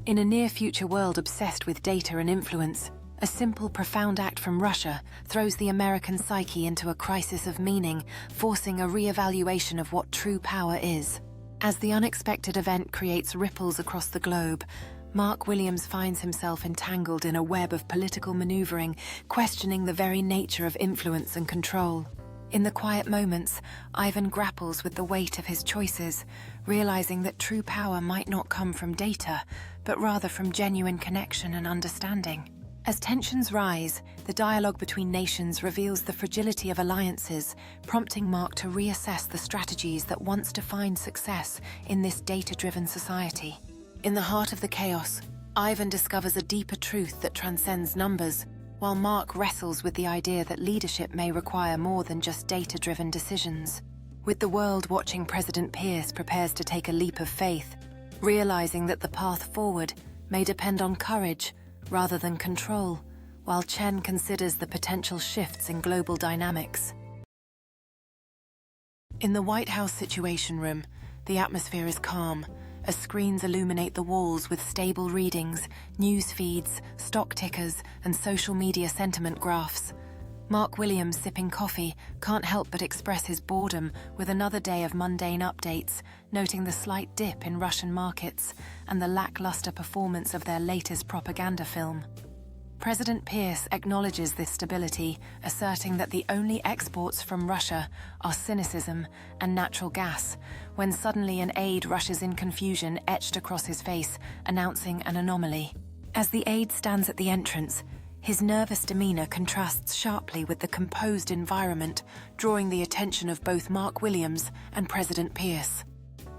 In a near-future world obsessed with data and influence, a simple, profound act from Russia throws the American psyche into a crisis of meaning, forcing a re-evaluation of what true power is. As the unexpected event creates ripples across the globe, Mark Williams finds himself entangled in a web of political maneuvering, questioning the very nature of influence and control. In the quiet moments, Ivan grapples with the weight of his choices, realizing that true power might not come from data, but rather from genuine connection and understanding. As tensions rise, the dialogue between nations reveals the fragility of alliances, prompting Mark to reassess the strategies that once defined success in this data-driven society. In the heart of the chaos, Ivan discovers a deeper truth that transcends numbers, while Mark wrestles with the idea that leadership may require more than just data-driven decisions. With the world watching, President Pierce prepares to take a leap of faith, realizing that the path forward may depend on courage rather than control, while Chen considers the potential shifts in global dynamics. In the White House Situation Room, the atmosphere is calm, as screens illuminate the walls with stable readings, news feeds, stock tickers, and social media sentiment graphs. Mark Williams, sipping coffee, can't help but express his boredom with another day of mundane updates, noting the slight dip in Russian markets and the lackluster performance of their latest propaganda film. President Pierce acknowledges this stability, asserting that the only exports from Russia are cynicism and natural gas, when suddenly an aide rushes in, confusion etched across his face, announcing an anomaly. As the aide stands at the entrance, his nervous demeanor contrasts sharply with the composed environment, drawing the attention of both Mark Williams and President Pierce.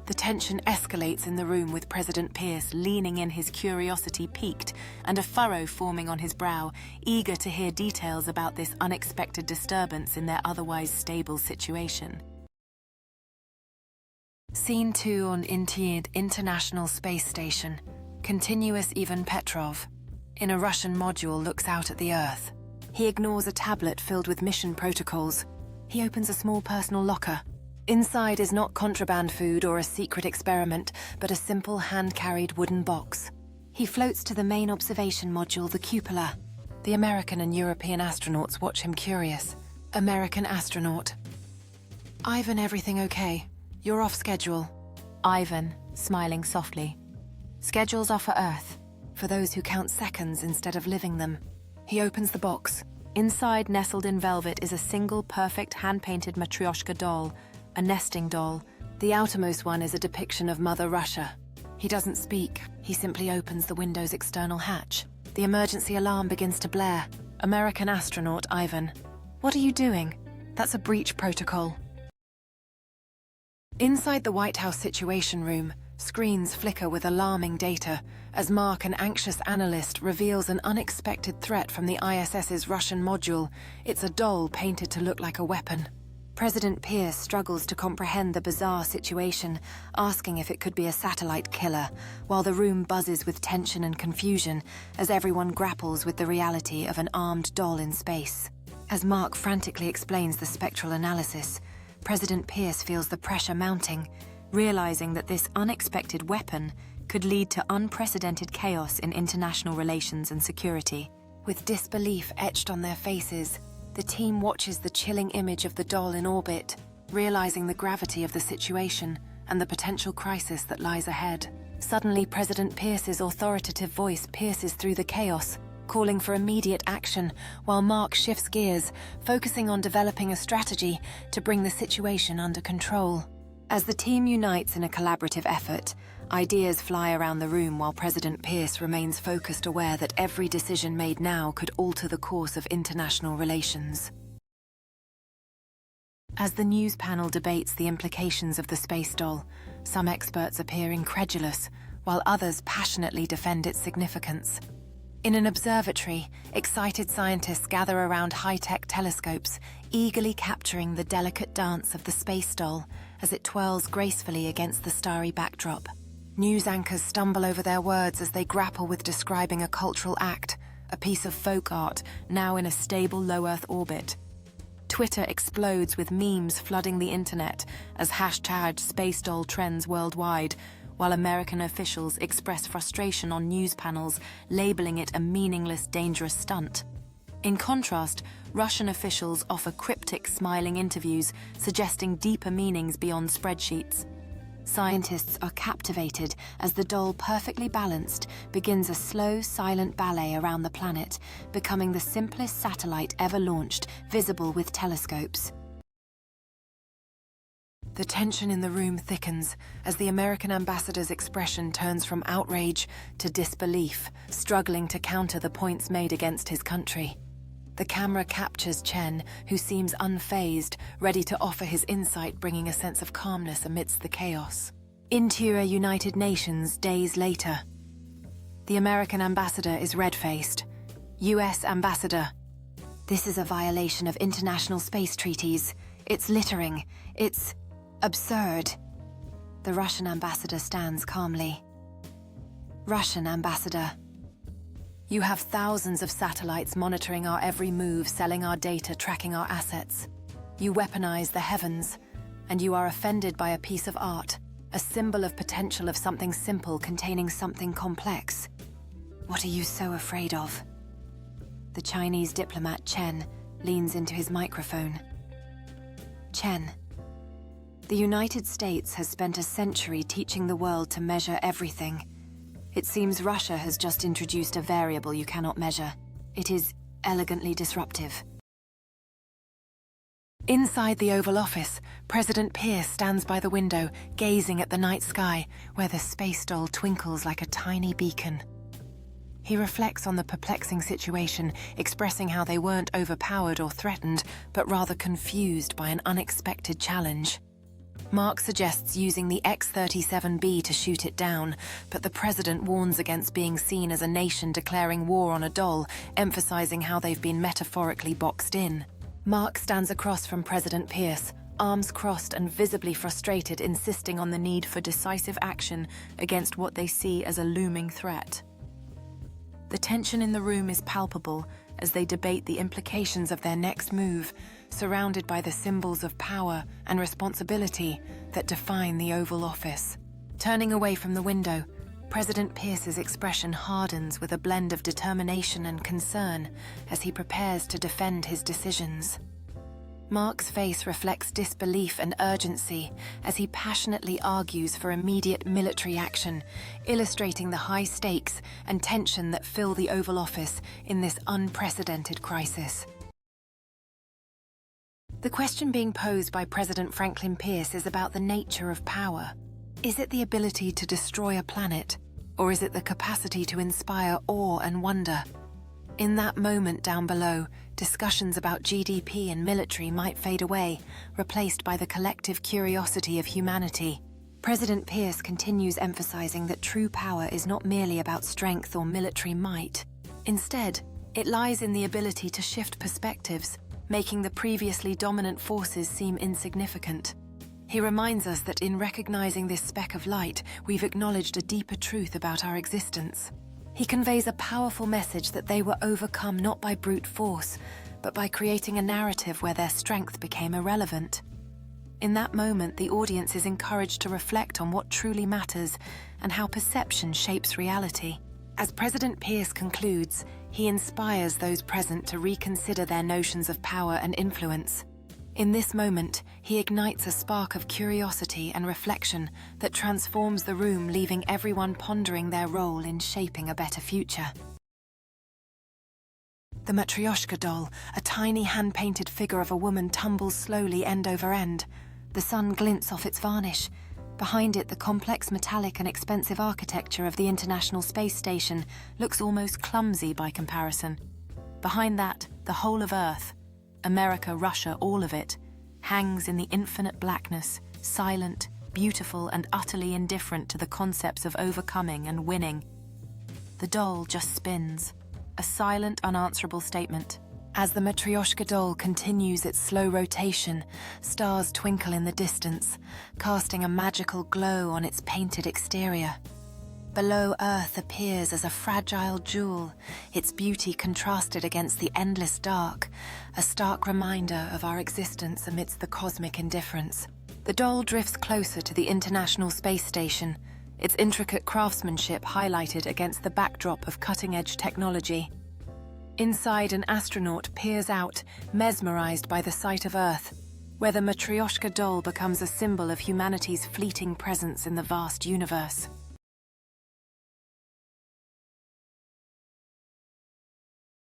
The tension escalates in the room, with President Pierce leaning in, his curiosity piqued, and a furrow forming on his brow, eager to hear details about this unexpected disturbance in their otherwise stable situation. Scene 2 on International Space Station. Continuous Ivan Petrov, in a Russian module, looks out at the Earth. He ignores a tablet filled with mission protocols. He opens a small personal locker. Inside is not contraband food or a secret experiment, but a simple hand-carried wooden box. He floats to the main observation module, the cupola. The American and European astronauts watch him, curious. American astronaut: Ivan, everything okay? You're off schedule. Ivan, smiling softly: schedules are for Earth, for those who count seconds instead of living them. He opens the box. Inside, nestled in velvet, is a single perfect hand-painted Matryoshka doll, a nesting doll. The outermost one is a depiction of Mother Russia. He doesn't speak. He simply opens the window's external hatch. The emergency alarm begins to blare. American astronaut: Ivan, what are you doing? That's a breach protocol. Inside the White House Situation Room, screens flicker with alarming data as Mark, an anxious analyst, reveals an unexpected threat from the ISS's Russian module. It's a doll painted to look like a weapon. President Pierce struggles to comprehend the bizarre situation, asking if it could be a satellite killer, while the room buzzes with tension and confusion as everyone grapples with the reality of an armed doll in space. As Mark frantically explains the spectral analysis, President Pierce feels the pressure mounting, realizing that this unexpected weapon could lead to unprecedented chaos in international relations and security. With disbelief etched on their faces, the team watches the chilling image of the doll in orbit, realizing the gravity of the situation and the potential crisis that lies ahead. Suddenly, President Pierce's authoritative voice pierces through the chaos, calling for immediate action, while Mark shifts gears, focusing on developing a strategy to bring the situation under control. As the team unites in a collaborative effort, ideas fly around the room while President Pierce remains focused, aware that every decision made now could alter the course of international relations. As the news panel debates the implications of the space doll, some experts appear incredulous, while others passionately defend its significance. In an observatory, excited scientists gather around high-tech telescopes, eagerly capturing the delicate dance of the space doll as it twirls gracefully against the starry backdrop. News anchors stumble over their words as they grapple with describing a cultural act, a piece of folk art now in a stable low-Earth orbit. Twitter explodes with memes flooding the internet as #SpaceDoll trends worldwide, while American officials express frustration on news panels, labeling it a meaningless, dangerous stunt. In contrast, Russian officials offer cryptic, smiling interviews, suggesting deeper meanings beyond spreadsheets. Scientists are captivated as the doll, perfectly balanced, begins a slow, silent ballet around the planet, becoming the simplest satellite ever launched, visible with telescopes. The tension in the room thickens as the American ambassador's expression turns from outrage to disbelief, struggling to counter the points made against his country. The camera captures Chen, who seems unfazed, ready to offer his insight, bringing a sense of calmness amidst the chaos. Interior United Nations, days later. The American ambassador is red-faced. US ambassador. This is a violation of international space treaties. It's littering. It's absurd. The Russian ambassador stands calmly. Russian ambassador. You have thousands of satellites monitoring our every move, selling our data, tracking our assets. You weaponize the heavens, and you are offended by a piece of art, a symbol of potential of something simple containing something complex. What are you so afraid of? The Chinese diplomat Chen leans into his microphone. Chen. The United States has spent a century teaching the world to measure everything. It seems Russia has just introduced a variable you cannot measure. It is elegantly disruptive. Inside the Oval Office, President Pierce stands by the window, gazing at the night sky, where the space doll twinkles like a tiny beacon. He reflects on the perplexing situation, expressing how they weren't overpowered or threatened, but rather confused by an unexpected challenge. Mark suggests using the X-37B to shoot it down, but the president warns against being seen as a nation declaring war on a doll, emphasizing how they've been metaphorically boxed in. Mark stands across from President Pierce, arms crossed and visibly frustrated, insisting on the need for decisive action against what they see as a looming threat. The tension in the room is palpable as they debate the implications of their next move, surrounded by the symbols of power and responsibility that define the Oval Office. Turning away from the window, President Pierce's expression hardens with a blend of determination and concern as he prepares to defend his decisions. Mark's face reflects disbelief and urgency as he passionately argues for immediate military action, illustrating the high stakes and tension that fill the Oval Office in this unprecedented crisis. The question being posed by President Franklin Pierce is about the nature of power. Is it the ability to destroy a planet, or is it the capacity to inspire awe and wonder? In that moment down below, discussions about GDP and military might fade away, replaced by the collective curiosity of humanity. President Pierce continues emphasizing that true power is not merely about strength or military might. Instead, it lies in the ability to shift perspectives, making the previously dominant forces seem insignificant. He reminds us that in recognizing this speck of light, we've acknowledged a deeper truth about our existence. He conveys a powerful message that they were overcome not by brute force, but by creating a narrative where their strength became irrelevant. In that moment, the audience is encouraged to reflect on what truly matters and how perception shapes reality. As President Pierce concludes, he inspires those present to reconsider their notions of power and influence. In this moment, he ignites a spark of curiosity and reflection that transforms the room, leaving everyone pondering their role in shaping a better future. The Matryoshka doll, a tiny hand-painted figure of a woman, tumbles slowly end over end. The sun glints off its varnish. Behind it, the complex metallic and expensive architecture of the International Space Station looks almost clumsy by comparison. Behind that, the whole of Earth, America, Russia, all of it, hangs in the infinite blackness, silent, beautiful, and utterly indifferent to the concepts of overcoming and winning. The doll just spins, a silent, unanswerable statement. As the Matryoshka doll continues its slow rotation, stars twinkle in the distance, casting a magical glow on its painted exterior. Below, Earth appears as a fragile jewel, its beauty contrasted against the endless dark, a stark reminder of our existence amidst the cosmic indifference. The doll drifts closer to the International Space Station, its intricate craftsmanship highlighted against the backdrop of cutting-edge technology. Inside, an astronaut peers out, mesmerized by the sight of Earth, where the Matryoshka doll becomes a symbol of humanity's fleeting presence in the vast universe.